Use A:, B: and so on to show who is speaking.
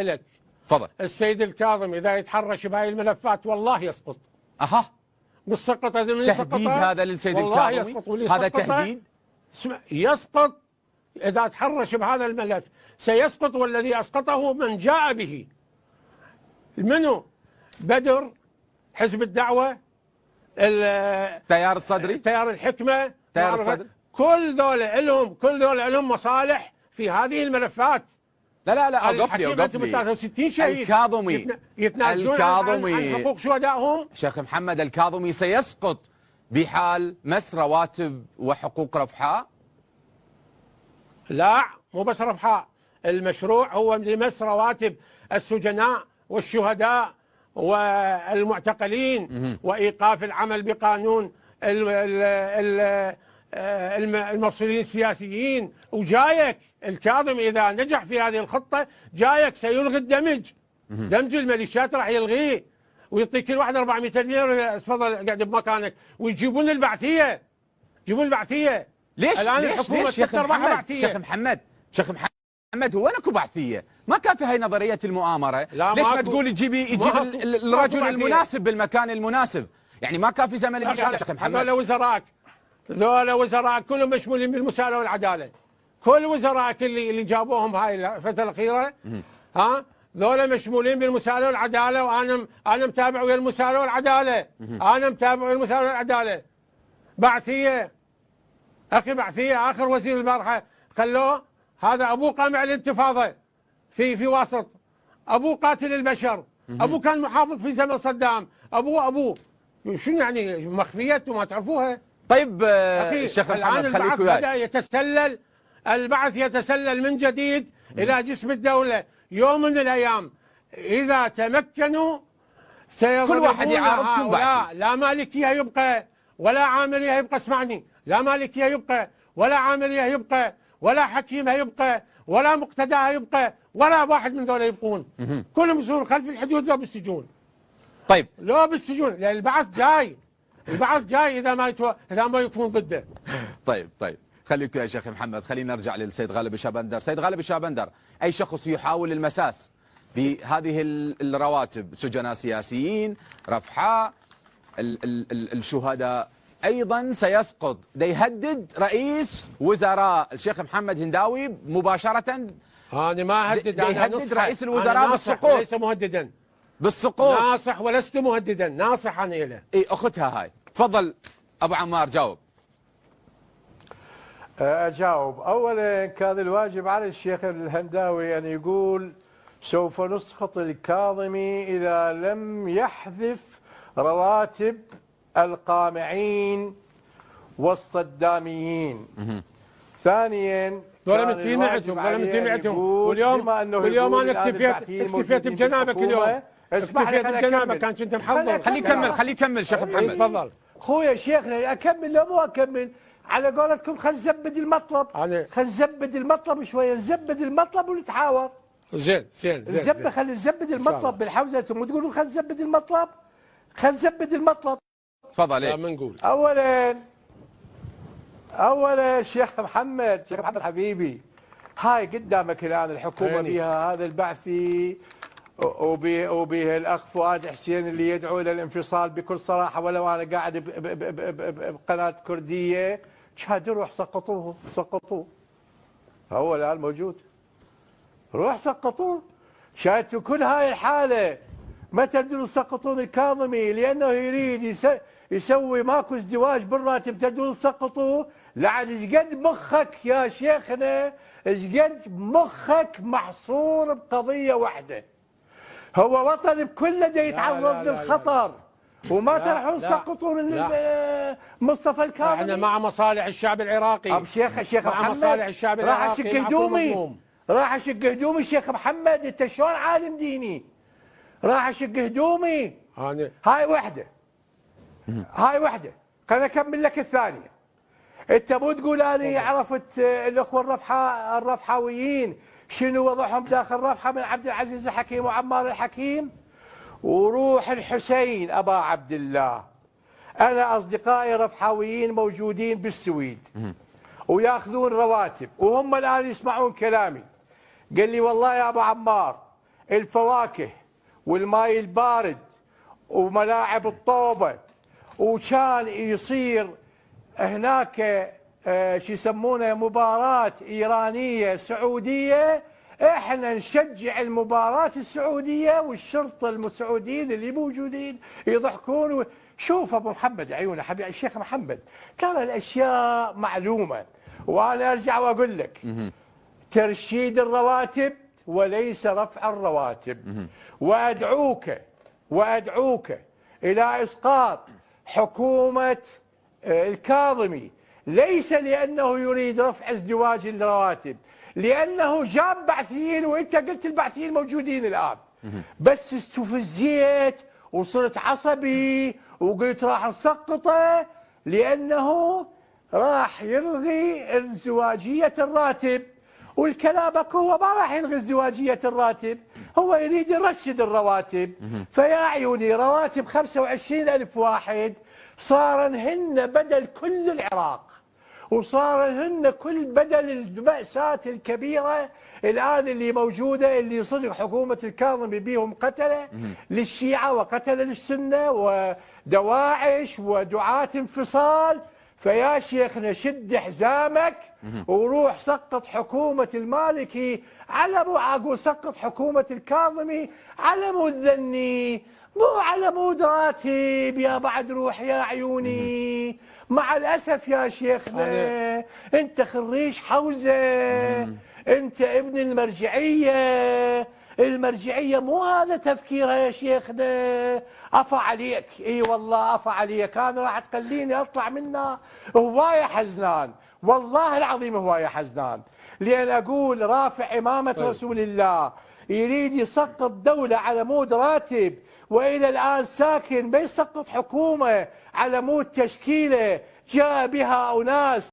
A: لك
B: تفضل.
A: السيد الكاظمي إذا يتحرش بهاي الملفات والله يسقط.
B: أها،
A: بالسقط
B: تهديد هذا للسيد
A: والله
B: الكاظمي؟
A: يسقط.
B: هذا تهديد؟
A: يسقط إذا تحرش بهذا الملف سيسقط، والذي أسقطه من جاء به. منو؟ بدر، حزب الدعوة،
B: تيار الصدري،
A: تيار الحكمة،
B: تيار الصدري،
A: كل ذول لهم مصالح في هذه الملفات.
B: لا اوقف لي
A: 63 شهيد
B: الكاظمي
A: يتنازلون عن حقوق شهدائهم.
B: شيخ محمد، الكاظمي سيسقط بحال مس رواتب وحقوق رفحاء؟
A: لا، مو بس رفحاء، المشروع هو لمس رواتب السجناء والشهداء والمعتقلين وإيقاف العمل بقانون المفصولين السياسيين. وجايك الكاظم إذا نجح في هذه الخطة جايك سيلغي الدمج. دمج الميليشيات راح يلغيه ويعطي كل واحد 400 دينار. تفضل قاعد بمكانك. ويجيبون البعثية، يجيبون البعثية.
B: ليش
A: الآن
B: ليش
A: الحكومة
B: ليش شيخ محمد؟ شيخ محمد هو اكو بعثيه؟ ما كان في هاي نظريه المؤامره؟ ليش ما تقول يجيب الرجل المناسب بالمكان المناسب؟ يعني ما كان في زمن الاشاره شيخ محمد.
A: هذول وزراء كلهم مشمولين بالمساءله والعداله. كل وزرائك اللي جابوهم هاي الفتره الاخيره ذولا مشمولين بالمساءله والعداله، وانا متابع ويا المساءله والعداله. انا متابع ويا المساءله والعداله. بعثيه اخي، بعثيه. اخر وزير البارحه خلوه هذا ابوه قامع الانتفاضه في واسط، ابوه قاتل البشر، ابوه كان محافظ في زمن صدام، ابوه شنو يعني مخفيات وما تعرفوها؟
B: طيب شيخ محمد خليك وياي.
A: بدأ يتسلل البعث، يتسلل من جديد الى جسم الدوله. يوم من الايام اذا تمكنوا
B: كل واحد يعارضكم بعد.
A: لا مالكيه يبقى ولا عامليه يبقى. اسمعني، لا مالكيه يبقى ولا عامليه يبقى ولا حكيمه يبقى ولا مقتداها يبقى ولا واحد من ذولا يبقون. كلهم يصيرون خلف الحدود لو بالسجون.
B: طيب
A: لو بالسجون، لان البعث جاي اذا ما يكون ضده.
B: طيب خليك يا شيخ محمد. خلينا نرجع للسيد غالب الشابندر. سيد غالب الشابندر، اي شخص يحاول المساس بهذه الرواتب، سجناء سياسيين، رفحاء، الشهداء، ايضا سيسقط. ده يهدد رئيس وزراء الشيخ محمد هنداوي مباشره.
A: انا ما اهدد، انا
B: يهدد رئيس الوزراء بالسقوط.
A: ليس مهددا
B: بالسقوط.
A: ناصح ولست مهددا، ناصح انا له.
B: اي اختها هاي. تفضل ابو عمار جاوب.
C: اجاوب. اولا كان الواجب على الشيخ الهنداوي ان يقول سوف نسقط الكاظمي اذا لم يحذف رواتب القامعين والصداميين. ثانيا
A: ذولا من تيمعتهم واليوم انا اكتفيت بجنابك اليوم. اكتفيت بجنابك، كان كنت محضر.
B: خليه يكمل شيخ محمد.
A: تفضل
C: اخويا شيخنا. اكمل لو مو اكمل على قولتكم. خلينا نزبد المطلب، خلينا نزبد المطلب شويه، نزبد المطلب ونتحاور.
A: زين
C: خلينا نزبد المطلب بالحوزه. انتم تقولوا خلينا نزبد المطلب، خلينا نزبد المطلب.
B: تفضل.
A: لا نقول
C: اولا شيخ محمد حبيبي، هاي قدامك الان الحكومه فيها هذا البعثي وبه الاخ فؤاد حسين اللي يدعو الى الانفصال بكل صراحه. ولو انا قاعد بقناه كرديه شهد روح سقطوه. هو الان موجود، روح سقطوه. شاهدتوا كل هاي الحاله. متى تدرون تسقطون الكاظمي؟ لانه يريد يسوي ماكو ازدواج بالراتب. تدرون تسقطوه لعد ايش مخك يا شيخنا، ايش مخك محصور بقضيه واحده. هو وطن بكله دا يتعرض للخطر، وما تروحون تسقطون مصطفى الكاظمي.
A: احنا مع مصالح الشعب العراقي.
C: شيخ محمد،
A: مصالح الشعب العراقي.
C: راح اشق هدومي الشيخ محمد. انت شلون عالم ديني؟ راح اشق هدومي. هاي وحده. خليني اكمل لك الثانيه. انت مو تقول انا عرفت الاخوه الرفحاويين شنو وضعهم داخل رفحه من عبد العزيز الحكيم وعمار الحكيم وروح الحسين ابا عبد الله. انا اصدقائي رفحاويين موجودين بالسويد وياخذون رواتب وهم الان يسمعون كلامي. قال لي والله يا ابو عمار الفواكه والماء البارد وملاعب الطوبة، وكان يصير هناك شو يسمونه مباراة إيرانية سعودية، احنا نشجع المباراة السعودية والشرطة السعوديين اللي موجودين يضحكون. شوف ابو محمد عيونه حبيبي الشيخ محمد، ترى الاشياء معلومة، وانا ارجع واقول لك ترشيد الرواتب وليس رفع الرواتب. وأدعوك إلى إسقاط حكومة الكاظمي، ليس لأنه يريد رفع ازدواج الرواتب، لأنه جاب بعثيين، وإنت قلت البعثيين موجودين الآن، بس استفزيت وصرت عصبي وقلت راح نسقطه لأنه راح يلغي ازدواجية الراتب. والكلامك هو ما راح يلغي ازدواجية الراتب، هو يريد يرشد الرواتب. فيا عيوني رواتب 25,000 واحد صارن بدل كل العراق، وصارن كل بدل المأساة الكبيرة الآن اللي موجودة، اللي صدق حكومة الكاظمي بيهم قتلة للشيعة وقتلة للسنة ودواعش ودعاة انفصال. فيا شيخنا شد حزامك وروح سقط حكومة المالكي على مو اقول سقط حكومة الكاظمي على مود ذني، مو على مود راتب. يا بعد روح يا عيوني. مع الأسف يا شيخنا انت خريج حوزة، انت ابن المرجعية مو هذا تفكيرها يا شيخنا. عفا عليك، اي والله عفا عليك، انا راح تخليني اطلع منها هواية حزنان، والله العظيم هواية حزنان، لان اقول رافع امامة رسول الله يريد يسقط دولة على مود راتب، والى الان ساكن بيسقط حكومة على مود تشكيلة جاء بها اناس